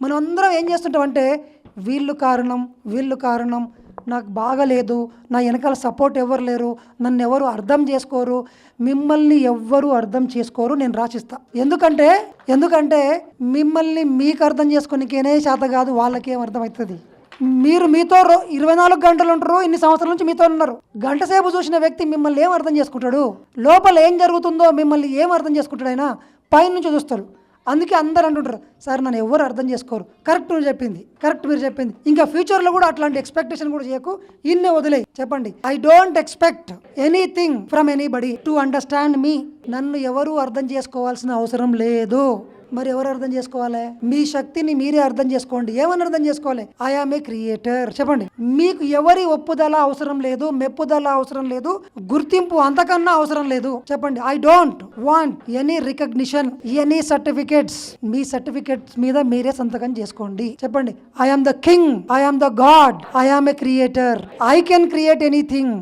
మనం అందరం ఏం చేస్తుంటామంటే వీళ్ళు కారణం, వీళ్ళు కారణం, నాకు బాగలేదు, నా వెనకాల సపోర్ట్ ఎవరు లేరు, నన్ను ఎవరు అర్థం చేసుకోరు. మిమ్మల్ని ఎవ్వరు అర్థం చేసుకోరు, నేను రాసిస్తా. ఎందుకంటే మిమ్మల్ని మీకు అర్థం చేసుకోనికేనే చేత కాదు, వాళ్ళకేం అర్థమవుతుంది. మీరు మీతో 24 గంటలు ఉంటారు, ఇన్ని సంవత్సరాల నుంచి మీతో ఉన్నారు. గంట సేపు చూసిన వ్యక్తి మిమ్మల్ని ఏం అర్థం చేసుకుంటాడు? లోపల ఏం జరుగుతుందో మిమ్మల్ని ఏం అర్థం చేసుకుంటాడు? ఆయన పైనుంచి చూస్తారు. అందుకే అందరు అంటుంటారు, సార్ నన్ను ఎవరు అర్థం చేసుకోరు. కరెక్ట్ నువ్వు చెప్పింది, కరెక్ట్ మీరు చెప్పింది. ఇంకా ఫ్యూచర్లో కూడా అట్లాంటి ఎక్స్పెక్టేషన్ కూడా చేయకు, ఇన్నే వదిలే. చెప్పండి, I don't expect anything from anybody to understand me. నన్ను ఎవరు అర్థం చేసుకోవాల్సిన అవసరం లేదు. మరి ఎవరు అర్థం చేసుకోవాలి? మీ శక్తిని మీరే అర్థం చేసుకోండి. ఏమని అర్థం చేసుకోవాలి? I am a creator. చెప్పండి, మీకు ఎవరి ఒప్పుదల అవసరం లేదు, మెప్పుదల అవసరం లేదు, గుర్తింపు అంతకన్నా అవసరం లేదు. చెప్పండి, I don't want any recognition, any certificates. మీ సర్టిఫికేట్స్ మీద మీరే సంతకం చేసుకోండి. చెప్పండి, I am the king, I am the god, I am a creator, I can create anything.